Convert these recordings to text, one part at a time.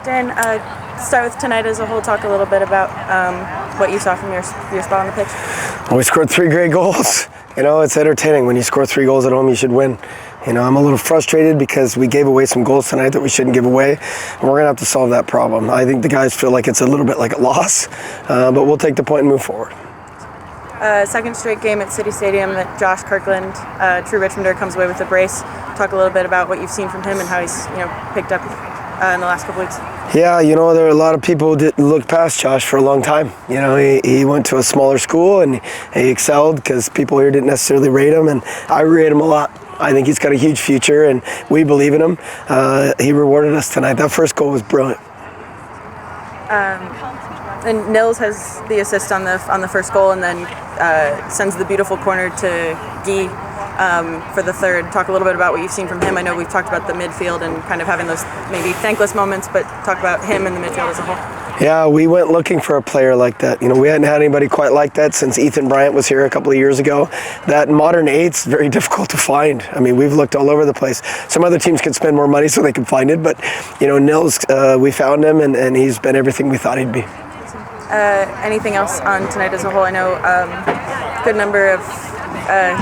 Darren, start with tonight as a whole. Talk a little bit about what you saw from your spot on the pitch. Well, we scored 3 great goals. You know, it's entertaining. When you score 3 goals at home, you should win. You know, I'm a little frustrated because we gave away some goals tonight that we shouldn't give away, and we're going to have to solve that problem. I think the guys feel like it's a little bit like a loss, but we'll take the point and move forward. Second straight game at City Stadium that Josh Kirkland, true Richmonder, comes away with a brace. Talk a little bit about what you've seen from him and how he's picked up in the last couple weeks. Yeah, you know, there are a lot of people who didn't look past Josh for a long time. You know, he went to a smaller school and he excelled because people here didn't necessarily rate him, and I rate him a lot. I think he's got a huge future, and we believe in him. He rewarded us tonight. That first goal was brilliant. And Nils has the assist on the first goal, and then sends the beautiful corner to Guy for the third. Talk a little bit about what you've seen from him. I know we've talked about the midfield and kind of having those maybe thankless moments, but talk about him and the midfield as a whole. Yeah, we went looking for a player like that. You know, we hadn't had anybody quite like that since Ethan Bryant was here a couple of years ago. That modern eight's very difficult to find. I mean, we've looked all over the place. Some other teams could spend more money so they can find it, but, you know, Nils, we found him, and he's been everything we thought he'd be. Anything else on tonight as a whole? I know good number of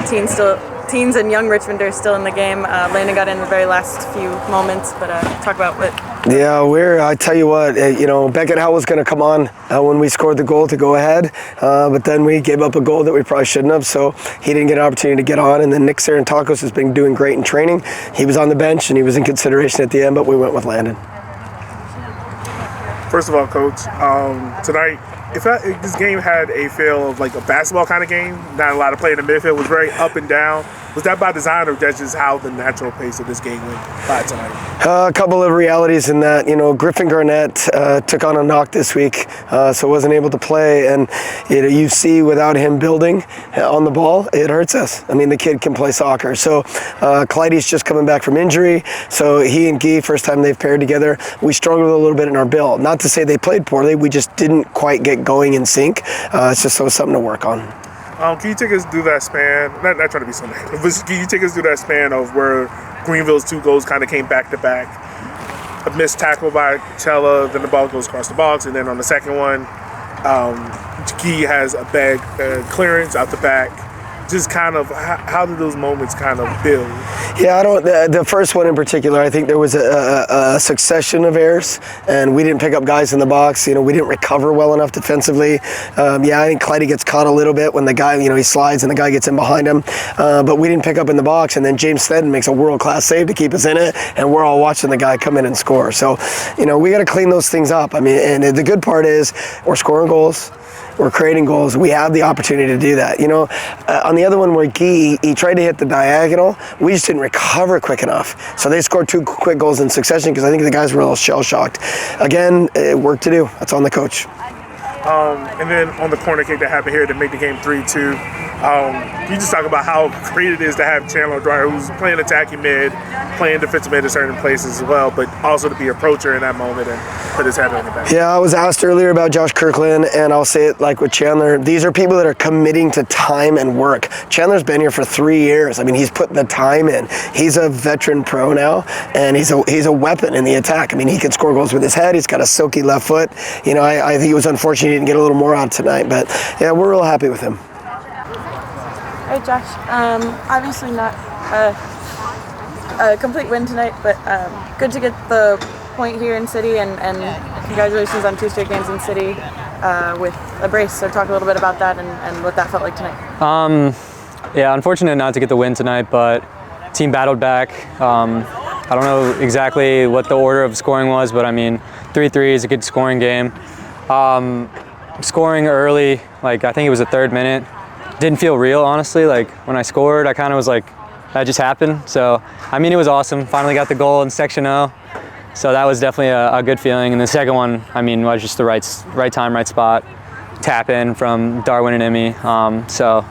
teens and young Richmonders still in the game. Landon got in the very last few moments, but talk about what. Yeah, I tell you what, you know, Beckett Howe was going to come on when we scored the goal to go ahead, but then we gave up a goal that we probably shouldn't have, so he didn't get an opportunity to get on. And then Nick Sarantakos has been doing great in training. He was on the bench and he was in consideration at the end, but we went with Landon. First of all, Coach, tonight, if this game had a feel of like a basketball kind of game, not a lot of play in the midfield, was very up and down. Was that by design, or that's just how the natural pace of this game went by tonight? A couple of realities in that. You know, Griffin Garnett took on a knock this week, so wasn't able to play. And you see, without him building on the ball, it hurts us. I mean, the kid can play soccer. So Clyde's just coming back from injury. So he and Guy, first time they've paired together, we struggled a little bit in our build. Not to say they played poorly, we just didn't quite get going in sync. It's just something to work on. Can you take us through that span? Not trying to be so negative, but can you take us through that span of where Greenville's 2 goals kind of came back to back? A missed tackle by Chella, then the ball goes across the box, and then on the second one, Guy has a bag clearance out the back. Just kind of, how do those moments kind of build? Yeah, the first one in particular, I think there was a succession of errors, and we didn't pick up guys in the box. You know, we didn't recover well enough defensively. Yeah, I think Clyde gets caught a little bit when the guy, you know, he slides and the guy gets in behind him. But we didn't pick up in the box, and then James Sneddon makes a world-class save to keep us in it, and we're all watching the guy come in and score. So, you know, we got to clean those things up. I mean, and the good part is we're scoring goals. We're creating goals. We have the opportunity to do that. You know, on the other one where Guy, he tried to hit the diagonal, we just didn't recover quick enough. So they scored 2 quick goals in succession because I think the guys were a little shell-shocked. Again, work to do. That's on the coach. And then on the corner kick that happened here to make the game 3-2, you just talk about how great it is to have Chandler O'Dwyer, who's playing attacking mid, playing defensive mid in certain places as well, but also to be a approacher in that moment and put his head on the back. Yeah, I was asked earlier about Josh Kirkland, and I'll say it like with Chandler. These are people that are committing to time and work. Chandler's been here for 3 years. I mean, he's put the time in. He's a veteran pro now, and he's a weapon in the attack. I mean, he can score goals with his head. He's got a silky left foot. You know, I think it was unfortunate he didn't get a little more out tonight, but yeah, we're real happy with him. All right, Josh. Obviously not a complete win tonight, but good to get the point here in City, and congratulations on 2 straight games in City with a brace. So talk a little bit about that and what that felt like tonight. Yeah, unfortunate not to get the win tonight, but team battled back. I don't know exactly what the order of scoring was, but I mean, 3-3 is a good scoring game. Scoring early, like I think it was the 3rd minute, didn't feel real, honestly. Like when I scored, I kind of was like, that just happened. So, I mean, it was awesome. Finally got the goal in Section O. So that was definitely a good feeling. And the second one, I mean, was just the right time, right spot. Tap in from Darwin and Emmy. So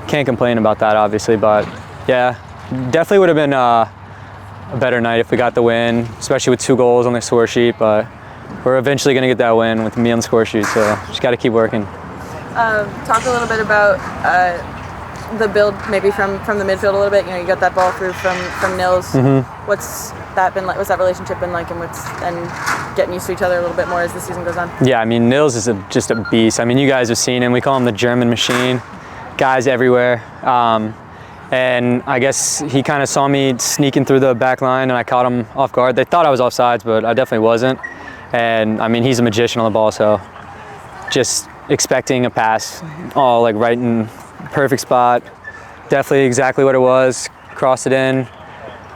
can't complain about that, obviously. But yeah, definitely would have been a better night if we got the win, especially with 2 goals on the score sheet. But we're eventually going to get that win with me on the score sheet. So just got to keep working. Talk a little bit about the build, maybe from the midfield a little bit. You know, you got that ball through from Nils. Mm-hmm. What's that been like? What's that relationship been like, and getting used to each other a little bit more as the season goes on? Yeah, I mean, Nils is just a beast. I mean, you guys have seen him. We call him the German machine. Guys everywhere. And I guess he kind of saw me sneaking through the back line, and I caught him off guard. They thought I was offsides, but I definitely wasn't. And I mean, he's a magician on the ball, so just expecting a pass, all like right in perfect spot. Definitely exactly what it was. Crossed it in.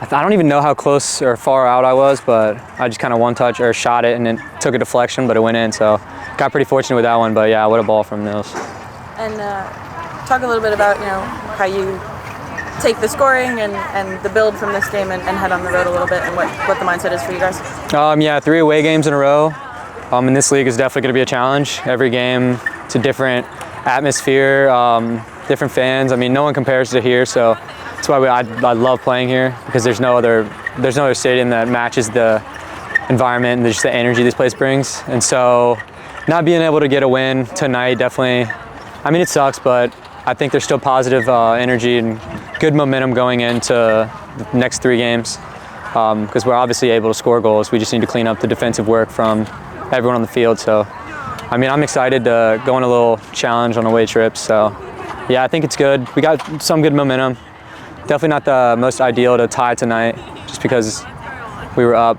I don't even know how close or far out I was, but I just kind of one touch or shot it, and it took a deflection, but it went in. So got pretty fortunate with that one. But yeah, what a ball from Nils. And talk a little bit about how you take the scoring and the build from this game and head on the road a little bit, and what the mindset is for you guys. Yeah, 3 away games in a row. And this league is definitely going to be a challenge. Every game, it's a different atmosphere, different fans. I mean, no one compares to here, so that's why I love playing here, because there's no other stadium that matches the environment and just the energy this place brings. And so, not being able to get a win tonight definitely. I mean, it sucks, but I think there's still positive energy and good momentum going into the next 3 games, because we're obviously able to score goals. We just need to clean up the defensive work from everyone on the field. So, I mean, I'm excited to go on a little challenge on away trips. So, yeah, I think it's good. We got some good momentum. Definitely not the most ideal to tie tonight, just because we were up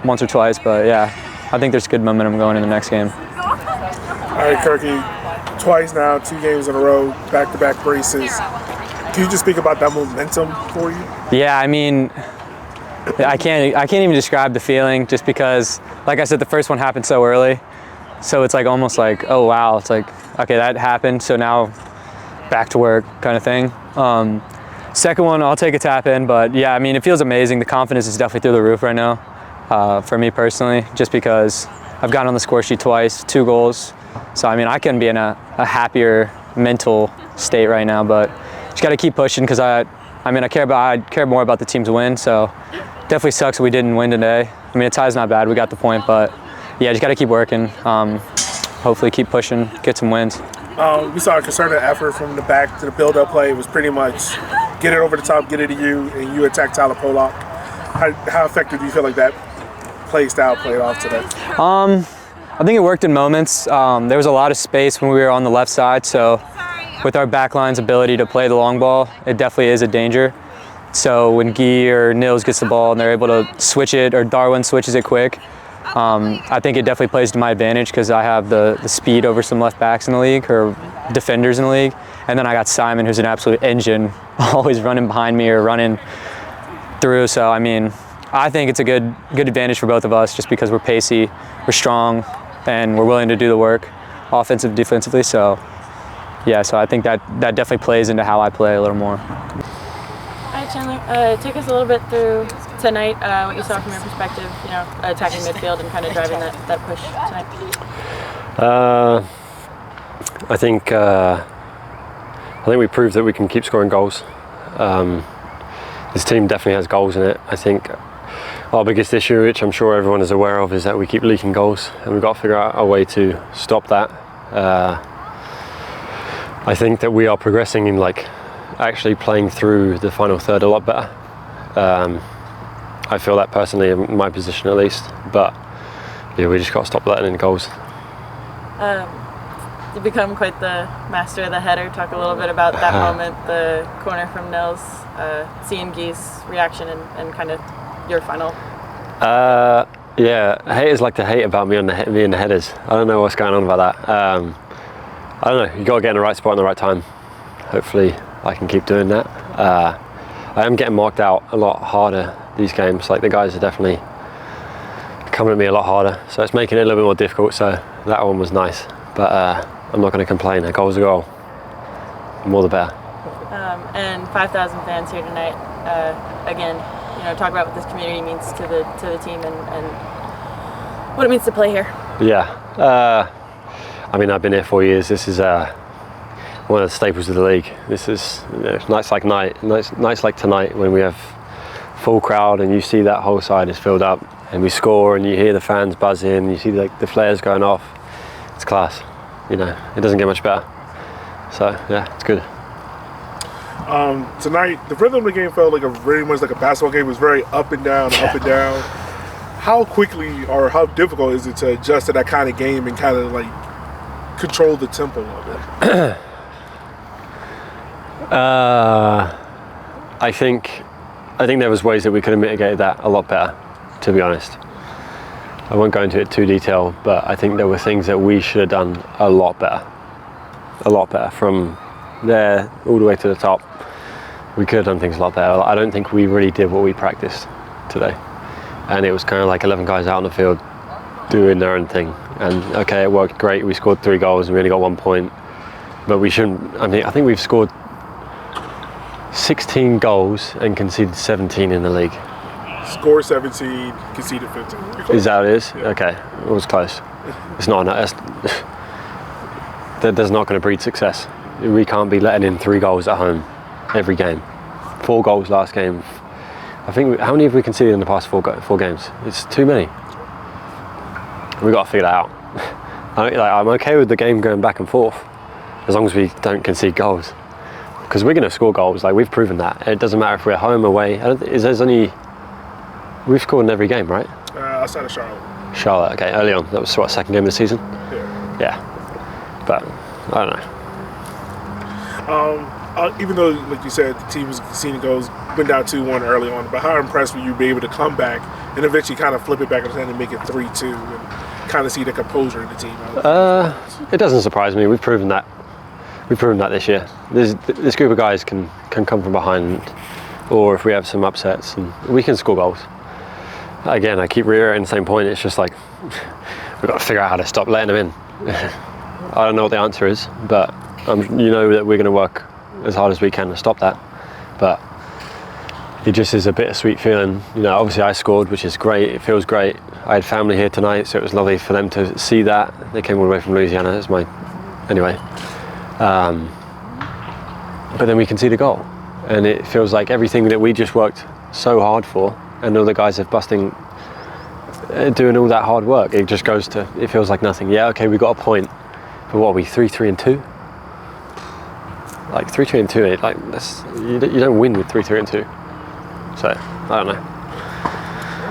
once or twice. But yeah, I think there's good momentum going in the next game. All right, Kirky. Twice now, 2 games in a row, back-to-back braces. Can you just speak about that momentum for you? Yeah, I mean, I can't even describe the feeling, just because, like I said, the first one happened so early. So it's like almost like, oh wow, it's like, okay, that happened, so now back to work kind of thing. Second one, I'll take a tap in, but yeah, I mean, it feels amazing. The confidence is definitely through the roof right now, for me personally, just because I've gotten on the score sheet twice, 2 goals. So, I mean, I couldn't be in a happier mental state right now, but just got to keep pushing, because I care more about the team's win. So, definitely sucks that we didn't win today. I mean, a tie's not bad. We got the point, but yeah, just got to keep working. Hopefully keep pushing, get some wins. We saw a concerted effort from the back to the build-up play. It was pretty much get it over the top, get it to you, and you attack Tyler Pollock. How effective do you feel like that play style played off today? I think it worked in moments. There was a lot of space when we were on the left side, so with our backline's ability to play the long ball, it definitely is a danger. So when Guy or Nils gets the ball and they're able to switch it, or Darwin switches it quick, I think it definitely plays to my advantage, because I have the speed over some left backs in the league, or defenders in the league. And then I got Simon, who's an absolute engine, always running behind me or running through. So, I mean, I think it's a good advantage for both of us, just because we're pacey, we're strong, and we're willing to do the work, offensive, defensively. So, yeah, so I think that definitely plays into how I play a little more. All right, Chandler, take us a little bit through tonight, what you saw from your perspective, attacking midfield and kind of driving that push tonight. I think we proved that we can keep scoring goals. This team definitely has goals in it. I think our biggest issue, which I'm sure everyone is aware of, is that we keep leaking goals, and we've got to figure out a way to stop that. I think that we are progressing in actually playing through the final third a lot better. I feel that personally, in my position at least, but yeah, we just got to stop letting in goals. You've become quite the master of the header. Talk a little bit about that moment, the corner from Nils, seeing Guy's reaction and kind of your final. Yeah, haters like to hate about me and the headers. I don't know what's going on about that. I don't know, you got to get in the right spot in the right time. Hopefully I can keep doing that. I am getting marked out a lot harder these games. The guys are definitely coming at me a lot harder, so it's making it a little bit more difficult. So that one was nice, but I'm not going to complain. A goal's a goal. The more the better. And 5,000 fans here tonight. Again, talk about what this community means to the team and what it means to play here. Yeah, I mean, I've been here 4 years. This is one of the staples of the league. This is nights like tonight when we have full crowd and you see that whole side is filled up and we score and you hear the fans buzzing, you see the flares going off. It's class. It doesn't get much better. So yeah, it's good. Tonight, the rhythm of the game felt like very much like a basketball game. It was very up and down, up and down. How quickly or how difficult is it to adjust to that kind of game and kind of like control the tempo of it? I think there was ways that we could have mitigated that a lot better, to be honest. I won't go into it too detail, but I think there were things that we should have done a lot better from there all the way to the top. We could have done things a lot better. I don't think we really did what we practiced today, and it was kind of like 11 guys out on the field doing their own thing. And okay, it worked great. We scored 3 goals and we only got 1 point, but we shouldn't. I mean, I think we've scored 16 goals and conceded 17 in the league. Scored 17, conceded 15. Is that what it is? Yeah. Okay, it was close. It's not enough. That's not going to breed success. We can't be letting in 3 goals at home every game. 4 goals last game. I think, how many have we conceded in the past 4 games? It's too many. We've got to figure that out. I'm okay with the game going back and forth as long as we don't concede goals. Because we're going to score goals, like we've proven that. It doesn't matter if we're home, away. We've scored in every game, right? Outside of Charlotte. Charlotte, okay, early on. That was what, 2nd game of the season? Yeah. But, I don't know. Even though, like you said, the team was conceding goals, went down 2-1 early on, but how impressed were you be able to come back and eventually kind of flip it back and make it 3-2 and kind of see the composure in the team? It doesn't surprise me. We've proven that. We've proven that this year. This group of guys can come from behind, or if we have some upsets, and we can score goals. Again, I keep reiterating the same point. It's just like we've got to figure out how to stop letting them in. I don't know what the answer is, but you know that we're going to work as hard as we can to stop that. But it just is a bittersweet feeling. You know, obviously I scored, which is great. It feels great. I had family here tonight, so it was lovely for them to see that. They came all the way from Louisiana. Anyway. But then we concede a goal, and it feels like everything that we just worked so hard for, and all the guys are doing all that hard work, it just goes to, it feels like nothing. Yeah, okay, we got a point, but what are we, 3-3-2? Like 3-3-2, like you don't win with 3-3-2. So I don't know.